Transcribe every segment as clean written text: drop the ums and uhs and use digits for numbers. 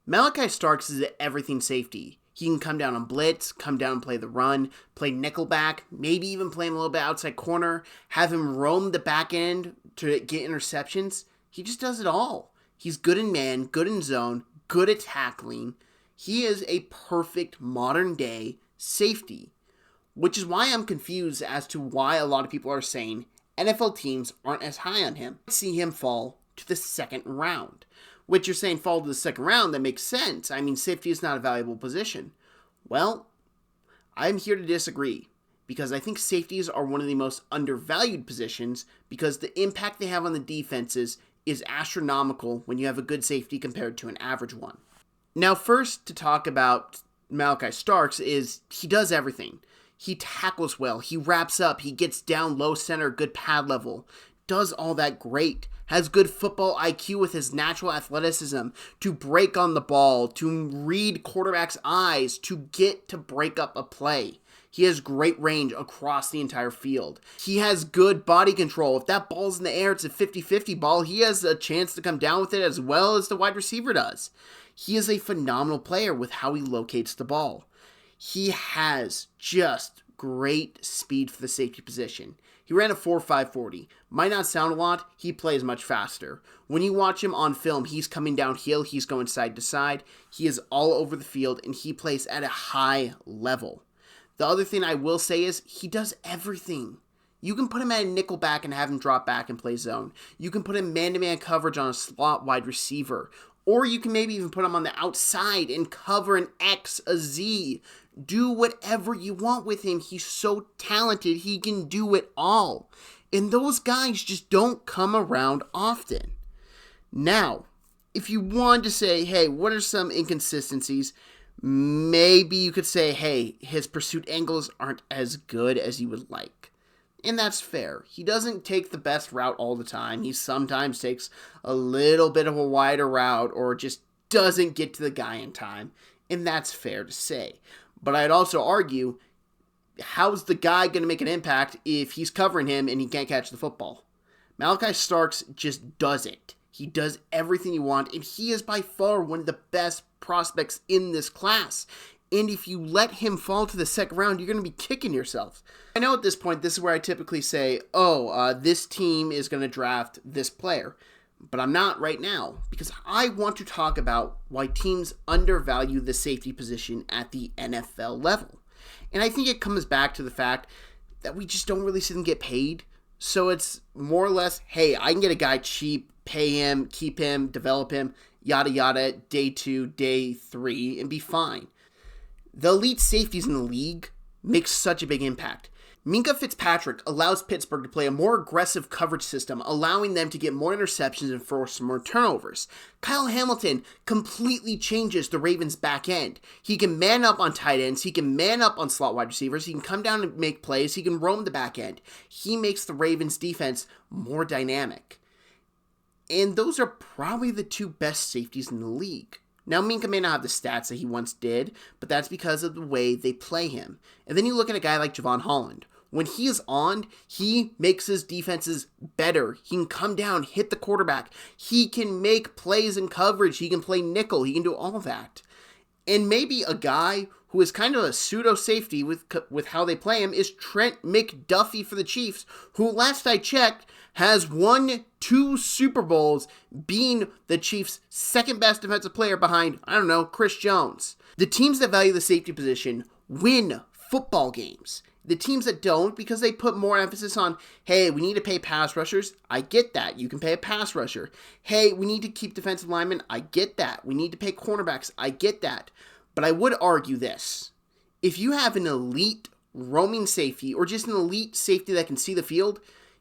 Malaki Starks is an everything safety. He can come down on blitz, come down and play the run, play nickelback, maybe even play him a little bit outside corner, have him roam the back end to get interceptions. He just does it all. He's good in man, good in zone, good at tackling. He is a perfect modern day safety, which is why I'm confused as to why a lot of people are saying NFL teams aren't as high on him. I see him fall to the second round. Which you're saying fall to the second round, that makes sense. I mean, safety is not a valuable position. Well, I'm here to disagree because I think safeties are one of the most undervalued positions because the impact they have on the defenses is astronomical when you have a good safety compared to an average one. Now, first to talk about Malaki Starks is he does everything. He tackles well, he wraps up, he gets down low center, good pad level, does all that great, has good football IQ with his natural athleticism to break on the ball, to read quarterback's eyes, to get to break up a play. He has great range across the entire field. He has good body control. If that ball's in the air, it's a 50-50 ball. He has a chance to come down with it as well as the wide receiver does. He is a phenomenal player with how he locates the ball. He has just great speed for the safety position. He ran a 4.5 40. Might not sound a lot, he plays much faster. When you watch him on film, he's coming downhill, he's going side to side. He is all over the field, and he plays at a high level. The other thing I will say is he does everything. You can put him at a nickel back and have him drop back and play zone. You can put him man-to-man coverage on a slot wide receiver. Or you can maybe even put him on the outside and cover an X, a Z. Do whatever you want with him. He's so talented, he can do it all. And those guys just don't come around often. Now, if you want to say, hey, what are some inconsistencies? Maybe you could say, hey, his pursuit angles aren't as good as you would like. And that's fair. He doesn't take the best route all the time. He sometimes takes a little bit of a wider route or just doesn't get to the guy in time. And that's fair to say. But I'd also argue, how's the guy going to make an impact if he's covering him and he can't catch the football? Malaki Starks just does it. He does everything you want, and he is by far one of the best prospects in this class. And if you let him fall to the second round, you're going to be kicking yourself. I know at this point, this is where I typically say, this team is going to draft this player. But I'm not right now, because I want to talk about why teams undervalue the safety position at the NFL level. And I think it comes back to the fact that we just don't really see them get paid. So it's more or less, hey, I can get a guy cheap, pay him, keep him, develop him, yada yada, day 2, day 3, and be fine. The elite safeties in the league make such a big impact. Minkah Fitzpatrick allows Pittsburgh to play a more aggressive coverage system, allowing them to get more interceptions and force more turnovers. Kyle Hamilton completely changes the Ravens' back end. He can man up on tight ends, he can man up on slot wide receivers, he can come down and make plays, he can roam the back end. He makes the Ravens' defense more dynamic. And those are probably the two best safeties in the league. Now, Minkah may not have the stats that he once did, but that's because of the way they play him. And then you look at a guy like Javon Holland. When he is on, he makes his defenses better. He can come down, hit the quarterback. He can make plays in coverage. He can play nickel. He can do all that. And maybe a guy who is kind of a pseudo safety with how they play him is Trent McDuffie for the Chiefs, who last I checked has won 2 Super Bowls, being the Chiefs' second best defensive player behind, Chris Jones. The teams that value the safety position win football games. The teams that don't, because they put more emphasis on, hey, we need to pay pass rushers. I get that. You can pay a pass rusher. Hey, we need to keep defensive linemen. I get that. We need to pay cornerbacks. I get that. But I would argue this. If you have an elite roaming safety or just an elite safety that can see the field,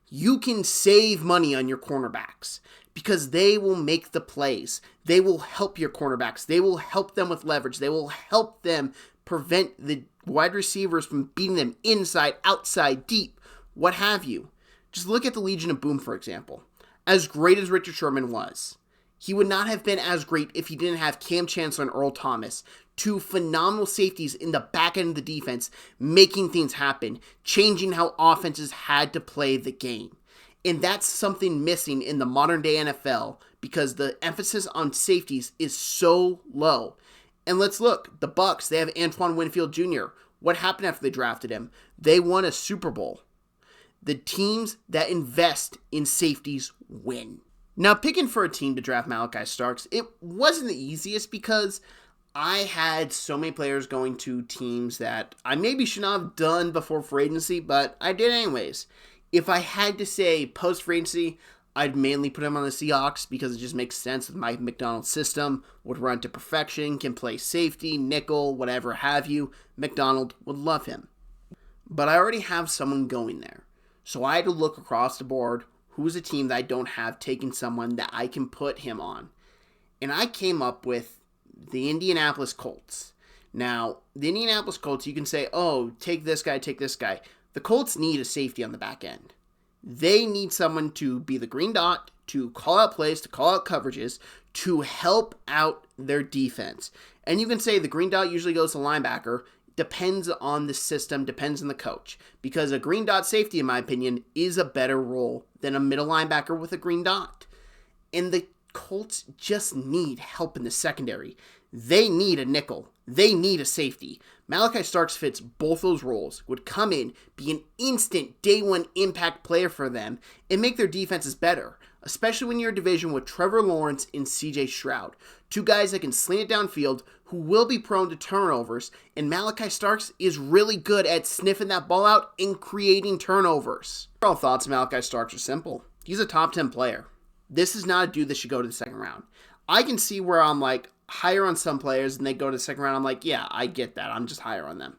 you can save money on your cornerbacks because they will make the plays. They will help your cornerbacks. They will help them with leverage. They will help them prevent the wide receivers from beating them inside, outside, deep, what have you. Just look at the Legion of Boom, for example. As great as Richard Sherman was, he would not have been as great if he didn't have Cam Chancellor and Earl Thomas, 2 phenomenal safeties in the back end of the defense, making things happen, changing how offenses had to play the game. And that's something missing in the modern day NFL because the emphasis on safeties is so low. And let's look, the Bucks, they have Antoine Winfield Jr. What happened after they drafted him? They won a Super Bowl. The teams that invest in safeties win. Now, picking for a team to draft Malaki Starks, it wasn't the easiest because I had so many players going to teams that I maybe should not have done before free agency, but I did anyways. If I had to say post-free agency, I'd mainly put him on the Seahawks because it just makes sense with Mike Macdonald's system, would run to perfection, can play safety, nickel, whatever have you. Macdonald would love him. But I already have someone going there. So I had to look across the board, who's a team that I don't have taking someone that I can put him on. And I came up with the Indianapolis Colts. Now, the Indianapolis Colts, you can say, oh, take this guy, take this guy. The Colts need a safety on the back end. They need someone to be the green dot, to call out plays, to call out coverages, to help out their defense. And you can say the green dot usually goes to linebacker. Depends on the system, depends on the coach. Because a green dot safety, in my opinion, is a better role than a middle linebacker with a green dot. And the Colts just need help in the secondary. They need a nickel. They need a safety. Malaki Starks fits both those roles, would come in, be an instant day one impact player for them, and make their defenses better, especially when you're a division with Trevor Lawrence and CJ Stroud. Two guys that can sling it downfield, who will be prone to turnovers, and Malaki Starks is really good at sniffing that ball out and creating turnovers. Overall thoughts of Malaki Starks are simple. He's a top 10 player. This is not a dude that should go to the second round. I can see where I'm like higher on some players and they go to the second round. I'm like, yeah, I get that. I'm just higher on them.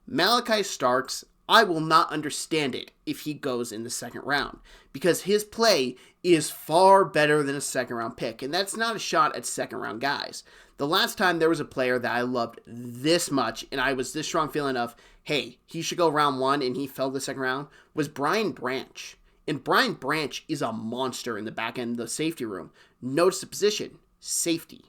Malaki Starks, I will not understand it if he goes in the second round because his play is far better than a second round pick. And that's not a shot at second round guys. The last time there was a player that I loved this much and I was this strong feeling of, hey, he should go round one and he fell the second round was Brian Branch. And Brian Branch is a monster in the back end of the safety room. Notice the position, safety.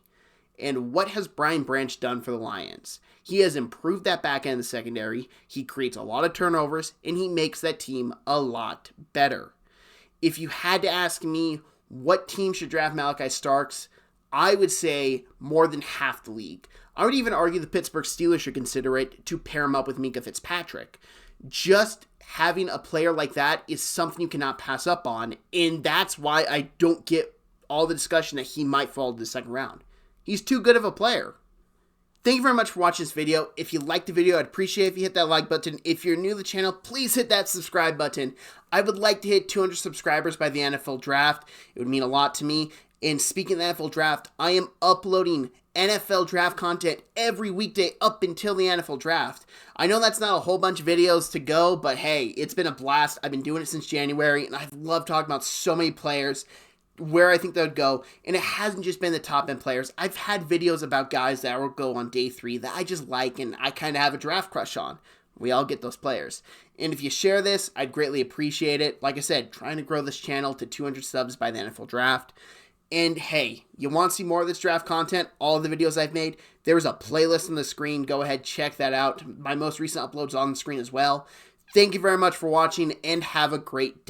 And what has Brian Branch done for the Lions? He has improved that back end of the secondary. He creates a lot of turnovers, and he makes that team a lot better. If you had to ask me what team should draft Malaki Starks, I would say more than half the league. I would even argue the Pittsburgh Steelers should consider it to pair him up with Minkah Fitzpatrick. Just having a player like that is something you cannot pass up on, and that's why I don't get all the discussion that he might fall to the second round. He's too good of a player. Thank you very much for watching this video. If you liked the video, I'd appreciate if you hit that like button. If you're new to the channel, please hit that subscribe button. I would like to hit 200 subscribers by the NFL Draft. It would mean a lot to me. And speaking of the NFL Draft, I am uploading NFL Draft content every weekday up until the NFL Draft. I know that's not a whole bunch of videos to go, but hey, it's been a blast. I've been doing it since January, and I've loved talking about so many players, where I think they would go, and it hasn't just been the top end players. I've had videos about guys that will go on day 3 that I just like and I kind of have a draft crush on. We all get those players. And if you share this, I'd greatly appreciate it. Like I said, trying to grow this channel to 200 subs by the NFL Draft. And hey, you want to see more of this draft content, all of the videos I've made, there's a playlist on the screen. Go ahead, check that out. My most recent uploads on the screen as well. Thank you very much for watching and have a great day.